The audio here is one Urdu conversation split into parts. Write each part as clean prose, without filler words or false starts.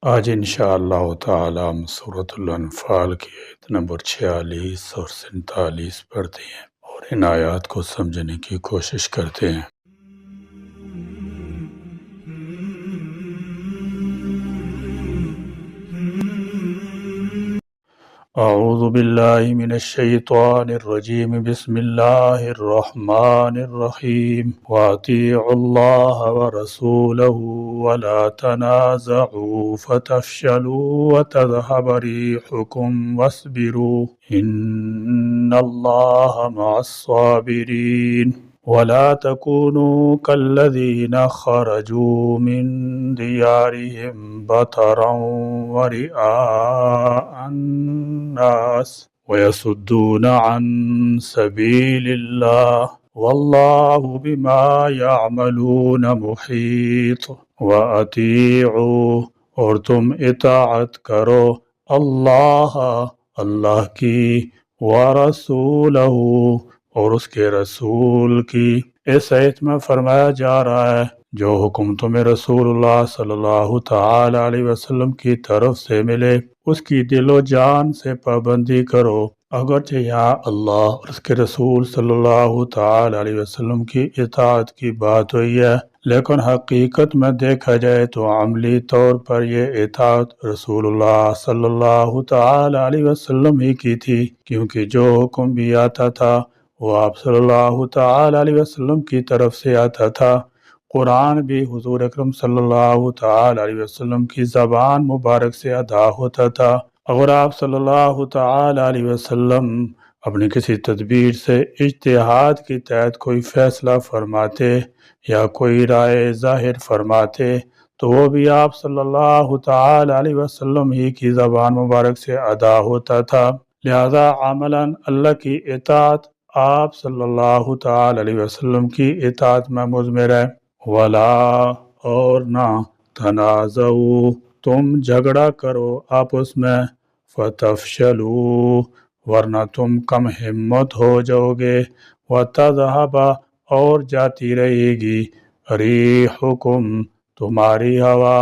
آج انشاءاللہ تعالی ہم سورۃ الانفال کی آیت نمبر 46 اور 47 پڑھتے ہیں اور ان آیات کو سمجھنے کی کوشش کرتے ہیں۔ اعوذ باللہ من الشیطان الرجیم، بسم اللہ الرحمن الرحیم، وَأَطِيعُوا اللَّهَ وَرَسُولَهُ وَلَا تَنَازَعُوا فَتَفْشَلُوا وَتَذْهَبَ رِيحُكُمْ وَاصْبِرُوا إِنَّ اللَّهَ مَعَ الصَّابِرِينَ وَلَا تَكُونُوا كَالَّذِينَ خَرَجُوا مِن دِيَارِهِمْ بَطَرًا وَرِئَاءَ النَّاسِ وَيَصُدُّونَ عَن سَبِيلِ اللَّهِ وَاللَّهُ بِمَا يَعْمَلُونَ مُحِيطٌ۔ وَأَطِيعُوا، اور تم اطاعت کرو، اللہ کی، وَرَسُولَهُ، اور اس کے رسول کی۔ اس آیت میں فرمایا جا رہا ہے جو حکم تمہیں رسول اللہ صلی اللہ تعالی علیہ وسلم کی طرف سے ملے اس کی دل و جان سے پابندی کرو۔ اگرچہ یہاں اللہ اور اس کے رسول صلی اللہ تعالی علیہ وسلم کی اطاعت کی بات ہوئی ہے، لیکن حقیقت میں دیکھا جائے تو عملی طور پر یہ اطاعت رسول اللہ صلی اللہ تعالی علیہ وسلم ہی کی تھی، کیونکہ جو حکم بھی آتا تھا وہ آپ صلی اللہ تعالی علیہ وسلم کی طرف سے آتا تھا۔ قرآن بھی حضور اکرم صلی اللہ تعالی علیہ وسلم کی زبان مبارک سے ادا ہوتا تھا۔ اگر آپ صلی اللہ تعالی علیہ وسلم اپنی کسی تدبیر سے اجتہاد کے تحت کوئی فیصلہ فرماتے یا کوئی رائے ظاہر فرماتے تو وہ بھی آپ صلی اللہ تعالی علیہ وسلم ہی کی زبان مبارک سے ادا ہوتا تھا، لہذا عملاً اللہ کی اطاعت آپ صلی اللہ تعالی علیہ وسلم کی اطاعت میں مضمر ہے۔ وَلَا، اور نہ، تنازعوا، تم جھگڑا کرو آپس میں، فَتَفْشَلُوا، ورنہ تم کم ہمت ہو جاؤ گے، وَتَذْهَبَ، اور جاتی رہے گی، رِيحُكُمْ، تمہاری ہوا،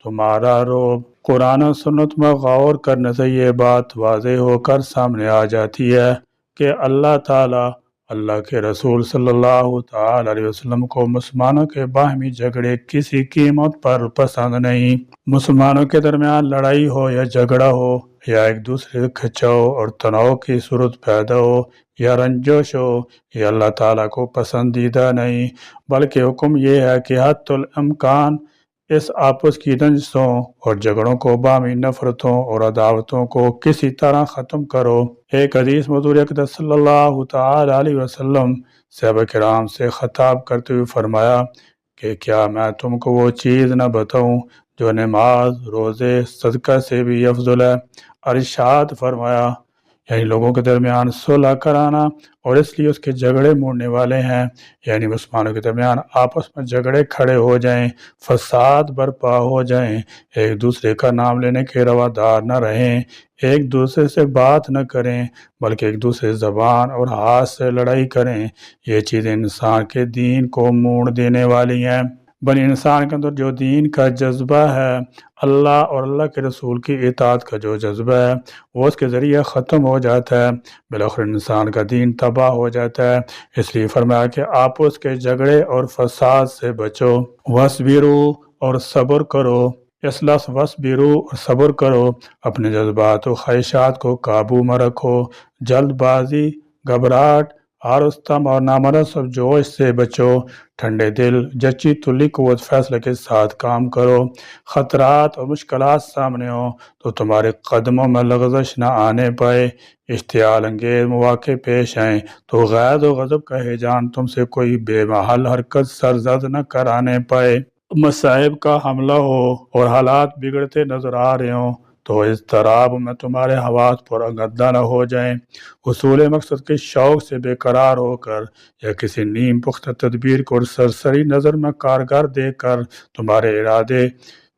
تمہارا رعب۔ قرآن و سنت میں غور کرنے سے یہ بات واضح ہو کر سامنے آ جاتی ہے کہ اللہ تعالیٰ، اللہ کے رسول صلی اللہ تعالی علیہ وسلم کو مسلمانوں کے باہمی جھگڑے کسی قیمت پر پسند نہیں۔ مسلمانوں کے درمیان لڑائی ہو یا جھگڑا ہو، یا ایک دوسرے کے کھچاؤ اور تناؤ کی صورت پیدا ہو یا رنجش ہو، یہ اللہ تعالیٰ کو پسندیدہ نہیں، بلکہ حکم یہ ہے کہ حتی الامکان اس آپس کی رنجشوں اور جھگڑوں کو، باہمی نفرتوں اور عداوتوں کو کسی طرح ختم کرو۔ ایک حدیث میں حضور اقدس صلی اللہ تعالی علیہ وسلم صحابہ کرام سے خطاب کرتے ہوئے فرمایا کہ کیا میں تم کو وہ چیز نہ بتاؤں جو نماز، روزے، صدقہ سے بھی افضل ہے؟ ارشاد فرمایا، یعنی لوگوں کے درمیان صلح کرانا، اور اس لیے اس کے جھگڑے موڑنے والے ہیں، یعنی مسلمانوں کے درمیان آپس میں جھگڑے کھڑے ہو جائیں، فساد برپا ہو جائیں، ایک دوسرے کا نام لینے کے روادار نہ رہیں، ایک دوسرے سے بات نہ کریں بلکہ ایک دوسرے زبان اور ہاتھ سے لڑائی کریں، یہ چیزیں انسان کے دین کو موڑ دینے والی ہیں۔ بنی انسان کے اندر جو دین کا جذبہ ہے، اللہ اور اللہ کے رسول کی اطاعت کا جو جذبہ ہے، وہ اس کے ذریعے ختم ہو جاتا ہے، بالآخر انسان کا دین تباہ ہو جاتا ہے۔ اس لیے فرمایا کہ آپس کے جھگڑے اور فساد سے بچو، وَاصْبِرُوا، اور صبر کرو۔ اس لفظ وَاصْبِرُوا، اور صبر کرو، اپنے جذبات و خواہشات کو قابو میں رکھو، جلد بازی، گھبراہٹ، آرستم اور نامناسب جوش سے بچو، ٹھنڈے دل، جچی تلی قوت فیصلے کے ساتھ کام کرو۔ خطرات اور مشکلات سامنے ہوں تو تمہارے قدموں میں لغزش نہ آنے پائے، اشتعال انگیز مواقع پیش آئیں تو غیظ و غضب کا ہیجان تم سے کوئی بے محل حرکت سرزد نہ کرانے پائے۔ مصائب کا حملہ ہو اور حالات بگڑتے نظر آ رہے ہوں تو اضطراب میں تمہارے حواس پر آگندہ نہ ہو جائیں، حصول مقصد کے شوق سے بے قرار ہو کر یا کسی نیم پختہ تدبیر کو سرسری نظر میں کارگر دیکھ کر تمہارے ارادے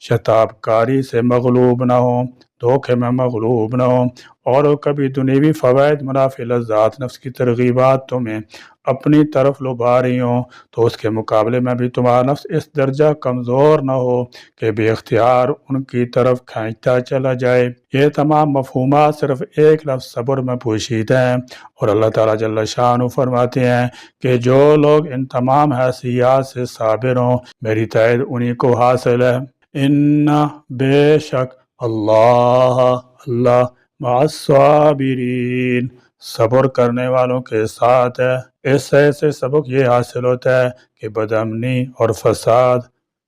شتاب کاری سے مغلوب نہ ہوں، دھوکے میں مغلوب نہ ہوں، اور وہ کبھی دنیوی فوائد، منافع، لذات، نفس کی ترغیبات تمہیں اپنی طرف لبھا رہی ہوں، تو اس کے مقابلے میں بھی تمہارا نفس اس درجہ کمزور نہ ہو کہ بے اختیار ان کی طرف کھینچتا چلا جائے۔ یہ تمام مفہومات صرف ایک لفظ صبر میں پوشیدہ ہیں، اور اللہ تعالیٰ جل شانہ فرماتے ہیں کہ جو لوگ ان تمام حیثیات سے صابر ہوں، میری تائید انہی کو حاصل ہے۔ ان بے شک اللہ مع الصابرین، صبر کرنے والوں کے ساتھ ہے۔ اس سے سبق یہ حاصل ہوتا ہے کہ بدامنی اور فساد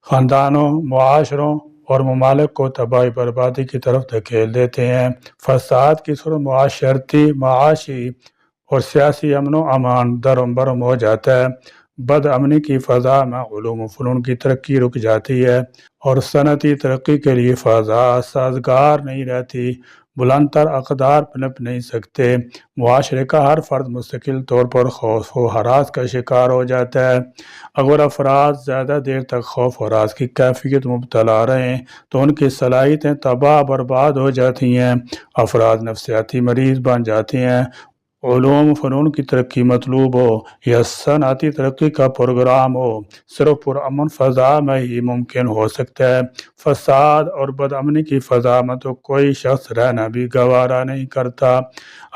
خاندانوں، معاشروں اور ممالک کو تباہی بربادی کی طرف دھکیل دیتے ہیں۔ فساد کی صورت معاشرتی، معاشی اور سیاسی امن و امان درم برم ہو جاتا ہے۔ بد امنی کی فضا میں علوم و فنون کی ترقی رک جاتی ہے، اور صنعتی ترقی کے لیے فضا سازگار نہیں رہتی، بلند تر اقدار پنپ نہیں سکتے، معاشرے کا ہر فرد مستقل طور پر خوف و ہراس کا شکار ہو جاتا ہے۔ اگر افراد زیادہ دیر تک خوف و ہراس کی کیفیت مبتلا رہیں تو ان کی صلاحیتیں تباہ برباد ہو جاتی ہیں، افراد نفسیاتی مریض بن جاتے ہیں۔ علوم و فنون کی ترقی مطلوب ہو یا صنعتی ترقی کا پروگرام ہو، صرف پرامن فضا میں ہی ممکن ہو سکتا ہے۔ فساد اور بدامنی کی فضا میں تو کوئی شخص رہنا بھی گوارا نہیں کرتا،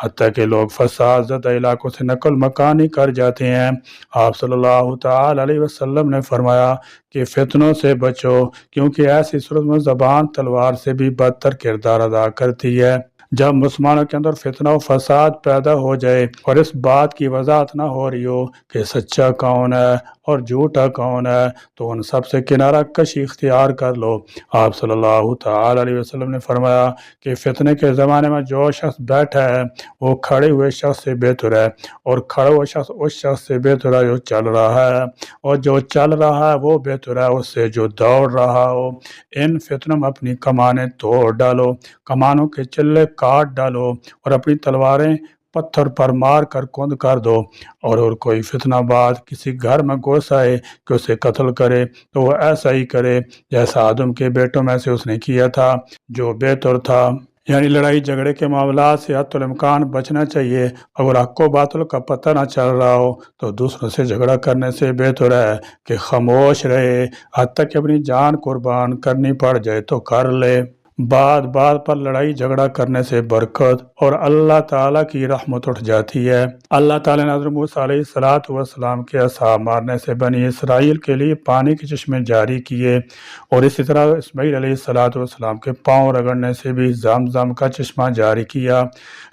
حتیٰ کہ لوگ فساد زدہ علاقوں سے نقل مکانی کر جاتے ہیں۔ آپ صلی اللہ تعالی علیہ وسلم نے فرمایا کہ فتنوں سے بچو، کیونکہ ایسی صورت میں زبان تلوار سے بھی بدتر کردار ادا کرتی ہے۔ جب مسلمانوں کے اندر فتنہ و فساد پیدا ہو جائے اور اس بات کی وضاحت نہ ہو رہی ہو کہ سچا کون ہے اور جھوٹا کون ہے، تو ان سب سے کنارہ کشی اختیار کر لو۔ آپ صلی اللہ تعالی علیہ وسلم نے فرمایا کہ فتنے کے زمانے میں جو شخص بیٹھا ہے وہ کھڑے ہوئے شخص سے بہتر ہے، اور کھڑا ہوا شخص اس شخص سے بہتر ہے جو چل رہا ہے، اور جو چل رہا ہے وہ بہتر ہے اس سے جو دوڑ رہا ہو۔ ان فتنوں میں اپنی کمانیں توڑ ڈالو، کمانوں کے چلے کاٹ ڈالو، اور اپنی تلواریں پتھر پر مار کر کند کر دو، اور کوئی فتنہ باز کسی گھر میں گھس آئے کہ اسے قتل کرے تو وہ ایسا ہی کرے جیسا آدم کے بیٹوں میں سے اس نے کیا تھا جو بہتر تھا۔ یعنی لڑائی جھگڑے کے معاملات سے حتی الامکان بچنا چاہیے۔ اگر حق و باطل کا پتہ نہ چل رہا ہو تو دوسروں سے جھگڑا کرنے سے بہتر ہے کہ خاموش رہے، حتیٰ کہ اپنی جان قربان کرنی پڑ جائے تو کر لے۔ بات بات پر لڑائی جھگڑا کرنے سے برکت اور اللہ تعالیٰ کی رحمت اٹھ جاتی ہے۔ اللہ تعالیٰ نے حضرت موسیٰ علیہ السلام کے عصا مارنے سے بنی اسرائیل کے لیے پانی کے چشمے جاری کیے، اور اسی طرح اسماعیل علیہ السلام کے پاؤں رگڑنے سے بھی زمزم کا چشمہ جاری کیا،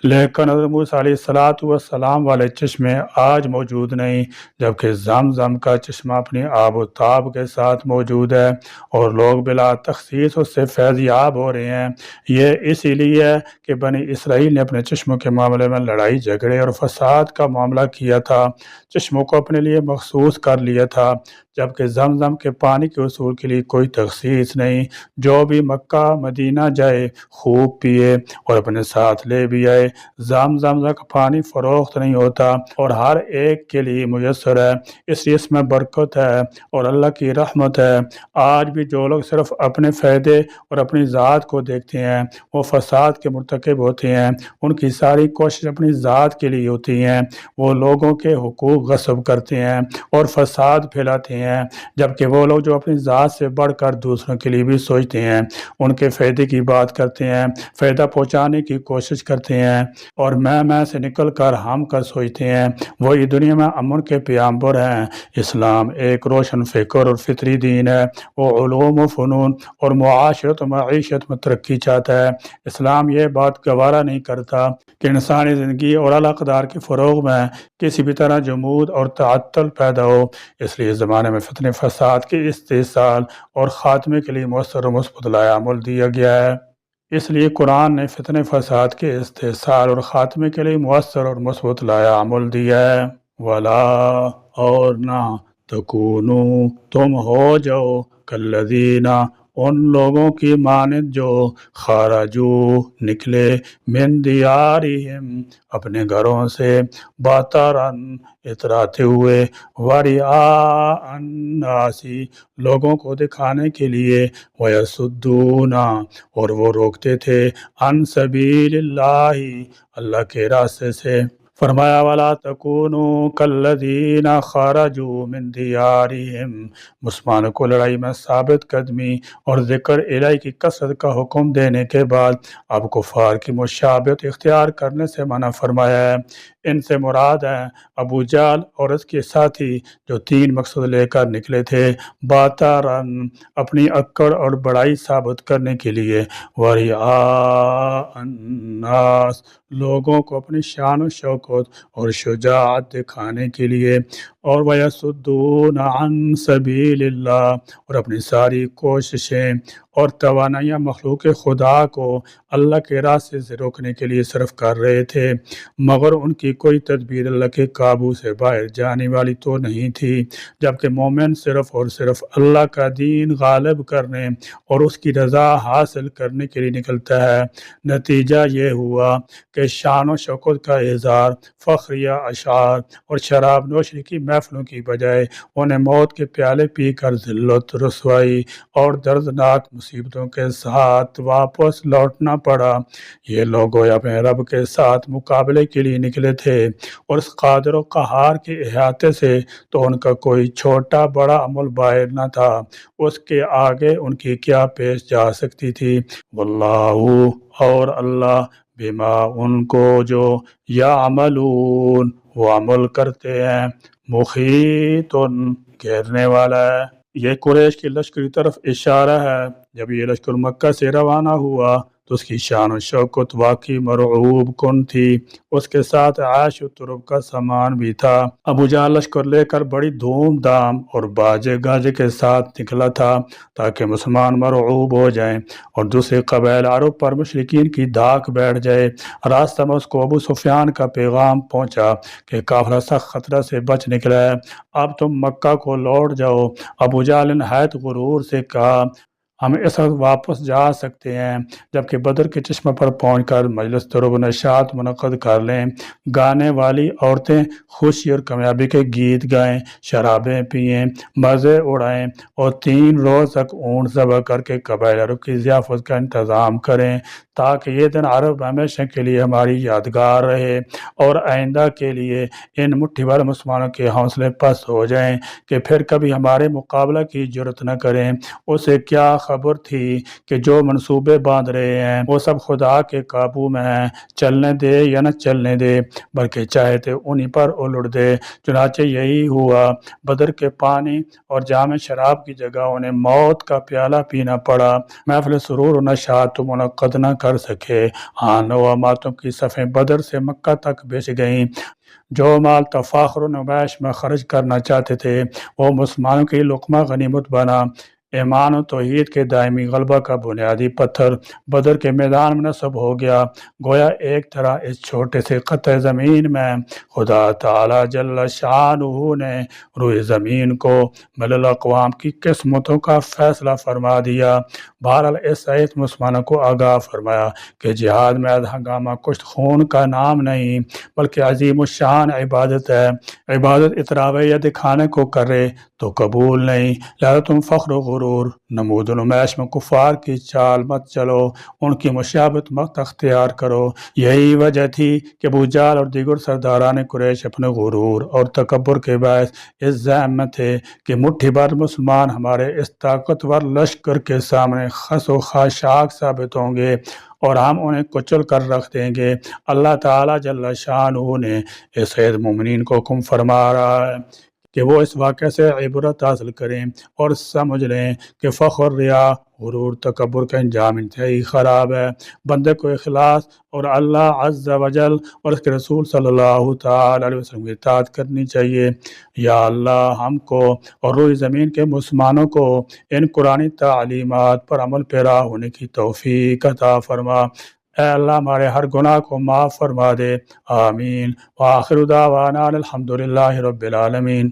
لیکن حضرت موسیٰ علیہ السلام والے چشمے آج موجود نہیں، جبکہ زمزم کا چشمہ اپنی آب و تاب کے ساتھ موجود ہے، اور لوگ بلا تخصیص اس سے فیض یاب ہو رہے ہیں۔ یہ اسی لیے ہے کہ بنی اسرائیل نے اپنے چشموں کے معاملے میں لڑائی جھگڑے اور فساد کا معاملہ کیا تھا، چشموں کو اپنے لیے مخصوص کر لیا تھا، جبکہ زمزم کے پانی کے حصول کے لیے کوئی تخصیص نہیں۔ جو بھی مکہ مدینہ جائے خوب پیے اور اپنے ساتھ لے بھی آئے۔ زمزم کا پانی فروخت نہیں ہوتا اور ہر ایک کے لیے میسر ہے، اس لیے اس میں برکت ہے اور اللہ کی رحمت ہے۔ آج بھی جو لوگ صرف اپنے فائدے اور اپنی ذات کو دیکھتے ہیں وہ فساد کے مرتکب ہوتے ہیں، ان کی ساری کوشش اپنی ذات کے لیے ہوتی ہیں، وہ لوگوں کے حقوق غصب کرتے ہیں اور فساد پھیلاتے ہیں، جبکہ وہ لوگ جو اپنی ذات سے بڑھ کر دوسروں کے لیے بھی سوچتے ہیں، ان کے فائدے کی بات کرتے ہیں، فائدہ پہنچانے کی کوشش کرتے ہیں، اور میں سے نکل کر ہم کا سوچتے ہیں، وہی دنیا میں امن کے پیامبر ہیں۔ اسلام ایک روشن فکر اور فطری دین ہے، وہ علوم و فنون اور معاشرت و معیشت میں ترقی چاہتا ہے۔ اسلام یہ بات گوارا نہیں کرتا کہ انسانی زندگی اور اعلیٰ اقدار کے فروغ میں کسی بھی طرح جمود اور تعطل پیدا ہو، اس لیے اس زمانے میں فتنے فساد کے استحصال اور خاتمے کے لیے مؤثر و مثبت لائحہ عمل دیا گیا ہے۔ اس لیے قرآن نے فتنے فساد کے استحصال اور خاتمے کے لیے مؤثر اور مثبت لائحہ عمل دیا ہے۔ ولا اور نہ تکونو تم ہو جاؤ کالذین ان لوگوں کی مانند جو خرجو نکلے من دیارہم اپنے گھروں سے بطرن اتراتے ہوئے ورئاء الناسی لوگوں کو دکھانے کے لیے ویصدون اور وہ روکتے تھے عن سبیل اللہ اللہ کے راستے سے فرمایا وَلَا تَكُونُوا كَالَّذِينَ خَرَجُوا مِن دِيَارِهِمْ مسلمانوں کو لڑائی میں ثابت قدمی اور ذکر الہی کی کثرت کا حکم دینے کے بعد اب کفار کی مشابہت اختیار کرنے سے منع فرمایا ہے۔ ان سے مراد ہیں ابو جہل اور اس کے ساتھی جو 3 مقصد لے کر نکلے تھے باتارن اپنی اکڑ اور بڑائی ثابت کرنے کے لیے ورئاء الناس لوگوں کو اپنی شان و شوکت اور شجاعت دکھانے کے لیے اور وَيَصُدُّونَ عَن سَبِيلِ اللَّهِ اور اپنی ساری کوششیں اور توانائیاں مخلوق خدا کو اللہ کے راستے سے روکنے کے لیے صرف کر رہے تھے مگر ان کی کوئی تدبیر اللہ کے قابو سے باہر جانے والی تو نہیں تھی جبکہ مومن صرف اور صرف اللہ کا دین غالب کرنے اور اس کی رضا حاصل کرنے کے لیے نکلتا ہے۔ نتیجہ یہ ہوا کہ شان و شوکت کا اظہار فخریہ اشعار اور شراب نوشی کی محفلوں کی بجائے انہیں موت کے پیالے پی کر ذلت رسوائی اور دردناک مصیبتوں کے ساتھ واپس لوٹنا پڑا۔ یہ لوگ گویا اپنے رب کے ساتھ مقابلے کے لیے نکلے تھے اور اس قادر و قہار کے احاطے سے تو ان کا کوئی چھوٹا بڑا عمل باہر نہ تھا، اس کے آگے ان کی کیا پیش جا سکتی تھی۔ واللہ اور اللہ بما ان کو جو یعملون وہ عمل کرتے ہیں محیط گھیرنے والا ہے۔ یہ قریش کی لشکر کی طرف اشارہ ہے۔ جب یہ لشکر مکہ سے روانہ ہوا تو اس کی شان و شوکت واقعی مرعوب کن تھی، اس کے ساتھ عیش و طرب کا سامان بھی تھا۔ ابو جہل لشکر لے کر بڑی دھوم دھام اور باجے گاجے کے ساتھ نکلا تھا تاکہ مسلمان مرعوب ہو جائیں اور دوسرے قبائل عرب پر مشرکین کی دھاک بیٹھ جائے۔ راستہ میں اس کو ابو سفیان کا پیغام پہنچا کہ قافلہ سخت خطرہ سے بچ نکلا ہے، اب تم مکہ کو لوٹ جاؤ۔ ابو جہل نے نہایت غرور سے کہا ہم اس وقت واپس جا سکتے ہیں جبکہ بدر کے چشمہ پر پہنچ کر مجلس طرب و نشاط منعقد کر لیں، گانے والی عورتیں خوشی اور کامیابی کے گیت گائیں، شرابیں پئیں، مزے اڑائیں اور 3 روز تک اونٹ ذبح کر کے قبائل عرب کی ضیافت کا انتظام کریں تاکہ یہ دن عرب ہمیشہ کے لیے ہماری یادگار رہے اور آئندہ کے لیے ان مٹھی بھر مسلمانوں کے حوصلے پست ہو جائیں کہ پھر کبھی ہمارے مقابلہ کی جرت نہ کریں۔ اسے کیا خبر تھی کہ جو منصوبے باندھ رہے ہیں وہ سب خدا کے قابو میں ہیں، چلنے دے یا نہ چلنے دے بلکہ چاہے تو انہی پر الٹ دے۔ چنانچہ یہی ہوا، بدر کے پانی اور جام شراب کی جگہ انہیں موت کا پیالہ پینا پڑا۔ محفل سرور و نشاط تو منعقد نہ کر سکے۔ آنوں و ماتوں کی صفیں بدر سے مکہ تک بچ گئیں۔ جو مال تفاخر و نمائش میں خرچ کرنا چاہتے تھے وہ مسلمانوں کے لیے لقمہ غنیمت بنا۔ ایمان و توحید کے دائمی غلبہ کا بنیادی پتھر بدر کے میدان میں نصب ہو گیا۔ گویا ایک طرح اس چھوٹے سے قطع زمین میں خدا تعالی جل شانہ نے روئے زمین کو ملل الاقوام کی قسمتوں کا فیصلہ فرما دیا۔ بہرحال اس آیت مسلمانوں کو آگاہ فرمایا کہ جہاد میں ہنگامہ کشت خون کا نام نہیں بلکہ عظیم الشان عبادت ہے۔ عبادت اتراوے یا دکھانے کو کرے تو قبول نہیں، لہذا تم فخر و غرور نمود و نمائش میں کفار کی چال مت چلو، ان کی مشابہت مت اختیار کرو۔ یہی وجہ تھی کہ ابو جہل اور دیگر سرداران قریش اپنے غرور اور تکبر کے باعث اس ذہن میں تھے کہ مٹھی بھر مسلمان ہمارے اس طاقتور لشکر کے سامنے خس و خاشاک ثابت ہوں گے اور ہم انہیں کچل کر رکھ دیں گے۔ اللہ تعالی جل شانہ نے اس عید مومنین کو حکم فرما رہا ہے کہ وہ اس واقعے سے عبرت حاصل کریں اور سمجھ لیں کہ فخر، ریا، غرور، تکبر کا انجام انتہائی خراب ہے۔ بندے کو اخلاص اور اللہ عز و جل اور اس کے رسول صلی اللہ تعالی علیہ وسلم کی اطاعت کرنی چاہیے۔ یا اللہ ہم کو اور روئے زمین کے مسلمانوں کو ان قرآنی تعلیمات پر عمل پیرا ہونے کی توفیق عطا فرما۔ اے اللہ ہمارے ہر گناہ کو معاف فرما دے، آمین۔ وآخر دعوانا الحمدللہ رب العالمین۔